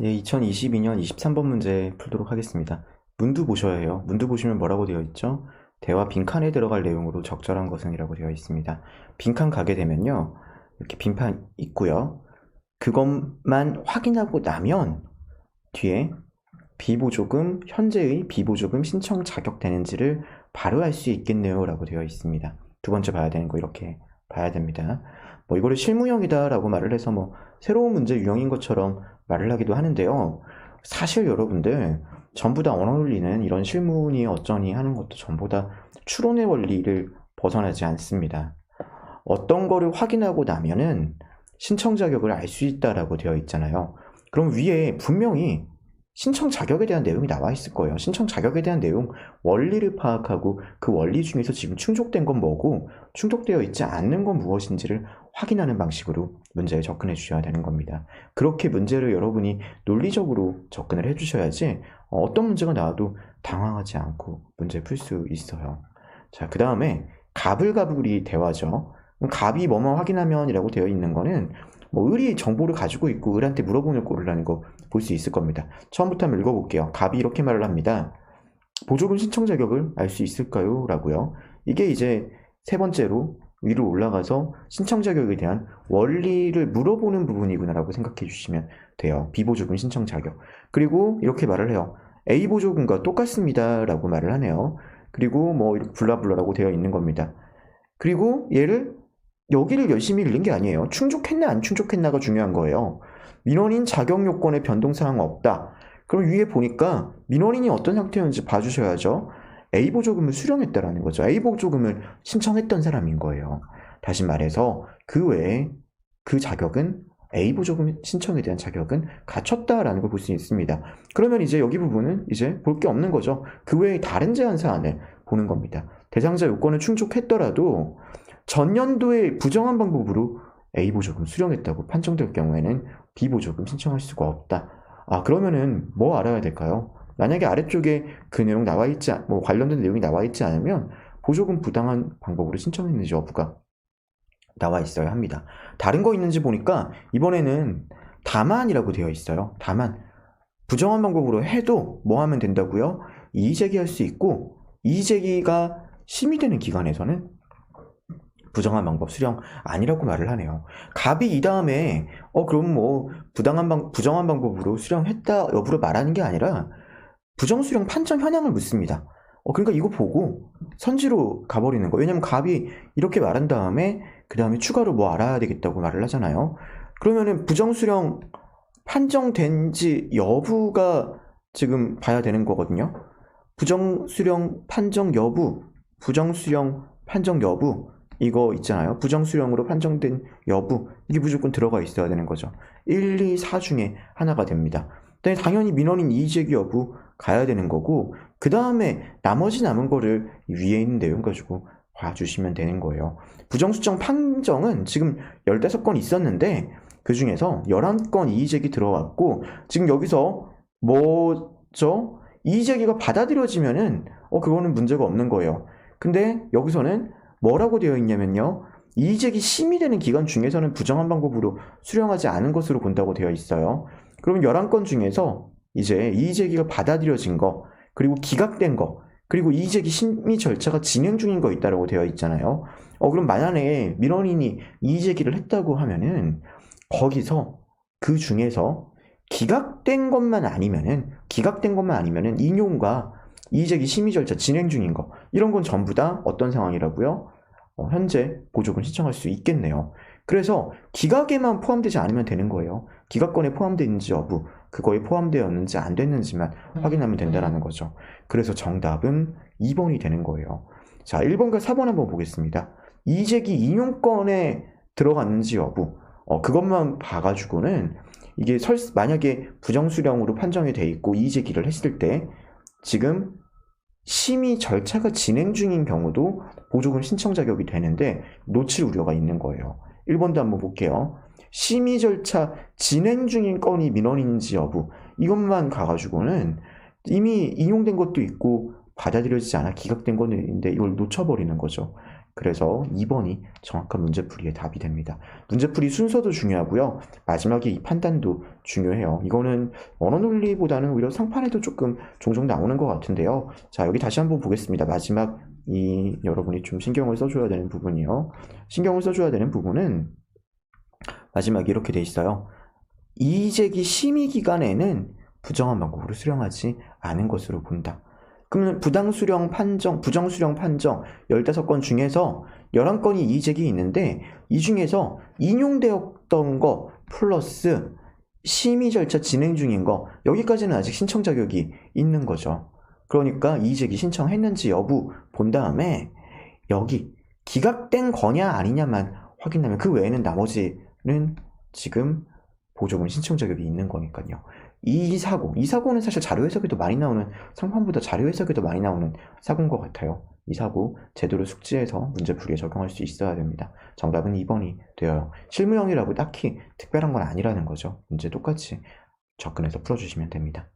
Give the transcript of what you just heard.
예, 2022년 23번 문제 풀도록 하겠습니다. 문두 보셔야 해요. 문두 보시면 뭐라고 되어 있죠? 대화 빈칸에 들어갈 내용으로 적절한 것은 이라고 되어 있습니다. 빈칸 가게 되면요. 이렇게 빈칸 있고요. 그것만 확인하고 나면 뒤에 비보조금, 현재의 비보조금 신청 자격 되는지를 바로 알 수 있겠네요 라고 되어 있습니다. 두 번째 봐야 되는 거 이렇게 봐야 됩니다. 뭐 이거를 실무형이다 라고 말을 해서 뭐 새로운 문제 유형인 것처럼 말을 하기도 하는데요. 사실 여러분들 전부 다 언어 논리는 이런 실문이 어쩌니 하는 것도 전부 다 추론의 원리를 벗어나지 않습니다. 어떤 거를 확인하고 나면은 신청 자격을 알 수 있다라고 되어 있잖아요. 그럼 위에 분명히 신청 자격에 대한 내용이 나와 있을 거예요. 신청 자격에 대한 내용, 원리를 파악하고 그 원리 중에서 지금 충족된 건 뭐고 충족되어 있지 않는 건 무엇인지를 확인하는 방식으로 문제에 접근해 주셔야 되는 겁니다. 그렇게 문제를 여러분이 논리적으로 접근을 해 주셔야지 어떤 문제가 나와도 당황하지 않고 문제 풀 수 있어요. 자, 그 다음에 가불가불이 대화죠. 갑이 뭐뭐 확인하면 이라고 되어 있는 거는 뭐 을이 정보를 가지고 있고 을한테 물어보는 꼴이라는 거 볼 수 있을 겁니다. 처음부터 한번 읽어볼게요. 갑이 이렇게 말을 합니다. 보조금 신청 자격을 알 수 있을까요? 라고요. 이게 이제 세 번째로 위로 올라가서 신청 자격에 대한 원리를 물어보는 부분이구나 라고 생각해 주시면 돼요. 비보조금 신청 자격. 그리고 이렇게 말을 해요. A 보조금과 똑같습니다 라고 말을 하네요. 그리고 뭐 블라블라라고 되어 있는 겁니다. 그리고 얘를 여기를 열심히 읽는 게 아니에요. 충족했나 안 충족했나가 중요한 거예요. 민원인 자격 요건에 변동사항 없다. 그럼 위에 보니까 민원인이 어떤 상태였는지 봐주셔야죠. A보조금을 수령했다라는 거죠. A보조금을 신청했던 사람인 거예요. 다시 말해서 그 외에 그 자격은 A보조금 신청에 대한 자격은 갖췄다라는 걸 볼 수 있습니다. 그러면 이제 여기 부분은 이제 볼 게 없는 거죠. 그 외에 다른 제한 사안을 보는 겁니다. 대상자 요건을 충족했더라도 전년도에 부정한 방법으로 A보조금 수령했다고 판정될 경우에는 B보조금 신청할 수가 없다. 아, 그러면은 뭐 알아야 될까요? 만약에 아래쪽에 그 내용 나와 있지, 뭐 관련된 내용이 나와 있지 않으면 보조금 부당한 방법으로 신청했는지 여부가 나와 있어야 합니다. 다른 거 있는지 보니까 이번에는 다만이라고 되어 있어요. 다만 부정한 방법으로 해도 뭐 하면 된다고요? 이의제기할 수 있고 이의제기가 심의되는 기관에서는 부정한 방법 수령 아니라고 말을 하네요. 갑이 이 다음에 그럼 뭐 부정한 방법으로 수령했다 여부를 말하는 게 아니라 부정수령 판정 현황을 묻습니다. 그러니까 이거 보고 선지로 가버리는 거. 왜냐면 갑이 이렇게 말한 다음에 그 다음에 추가로 뭐 알아야 되겠다고 말을 하잖아요. 그러면은 부정수령 판정된지 여부가 지금 봐야 되는 거거든요. 부정수령 판정 여부, 부정수령 판정 여부 이거 있잖아요. 부정수령으로 판정된 여부 이게 무조건 들어가 있어야 되는 거죠. 1, 2, 4 중에 하나가 됩니다. 당연히 민원인 이의제기 여부 가야 되는 거고 그 다음에 나머지 남은 거를 위에 있는 내용 가지고 봐주시면 되는 거예요. 부정수정 판정은 지금 15건 있었는데 그 중에서 11건 이의제기 들어왔고 지금 여기서 뭐죠? 이의제기가 받아들여지면은 그거는 문제가 없는 거예요. 근데 여기서는 뭐라고 되어 있냐면요. 이의제기 심의되는 기간 중에서는 부정한 방법으로 수령하지 않은 것으로 본다고 되어 있어요. 그러면 11건 중에서 이제 이의제기가 받아들여진 거, 그리고 기각된 거, 그리고 이의제기 심의 절차가 진행 중인 거 있다고 되어 있잖아요. 그럼 만약에 민원인이 이의제기를 했다고 하면은 거기서 그 중에서 기각된 것만 아니면은 인용과 이의제기 심의 절차 진행 중인 거 이런 건 전부 다 어떤 상황이라고요? 현재 보조금 신청할 수 있겠네요. 그래서 기각에만 포함되지 않으면 되는 거예요. 기각권에 포함되어 있는지 여부, 그거에 포함되었는지 안 됐는지만 확인하면 된다는 거죠. 그래서 정답은 2번이 되는 거예요. 자, 1번과 4번 한번 보겠습니다. 이의제기 인용권에 들어갔는지 여부, 그것만 봐가지고는 이게 만약에 부정수령으로 판정이 돼 있고 이의제기를 했을 때 지금 심의 절차가 진행 중인 경우도 보조금 신청 자격이 되는데 놓칠 우려가 있는 거예요. 1번도 한번 볼게요. 심의 절차 진행 중인 건이 민원인지 여부 이것만 가가지고는 이미 인용된 것도 있고 받아들여지지 않아 기각된 거는 있는데 이걸 놓쳐버리는 거죠. 그래서 2번이 정확한 문제풀이의 답이 됩니다. 문제풀이 순서도 중요하고요. 마지막에 이 판단도 중요해요. 이거는 언어논리보다는 오히려 상판에도 조금 종종 나오는 것 같은데요. 자, 여기 다시 한번 보겠습니다. 마지막 여러분이 좀 신경을 써줘야 되는 부분이요. 신경을 써줘야 되는 부분은 마지막에 이렇게 돼 있어요. 이의제기 심의기간에는 부정한 방법으로 수령하지 않은 것으로 본다. 그러면 부정수령 판정 15건 중에서 11건이 이의제기 있는데 이 중에서 인용되었던 거 플러스 심의 절차 진행 중인 거 여기까지는 아직 신청 자격이 있는 거죠. 그러니까 이의제기 신청했는지 여부 본 다음에 여기 기각된 거냐 아니냐만 확인하면 그 외에는 나머지는 지금 보조금 신청 자격이 있는 거니까요. 이 사고는 사실 자료 해석에도 많이 나오는, 상판보다 자료 해석에도 많이 나오는 사고인 것 같아요. 이 사고 제대로 숙지해서 문제풀이에 적용할 수 있어야 됩니다. 정답은 2번이 되어요. 실무형이라고 딱히 특별한 건 아니라는 거죠. 문제 똑같이 접근해서 풀어주시면 됩니다.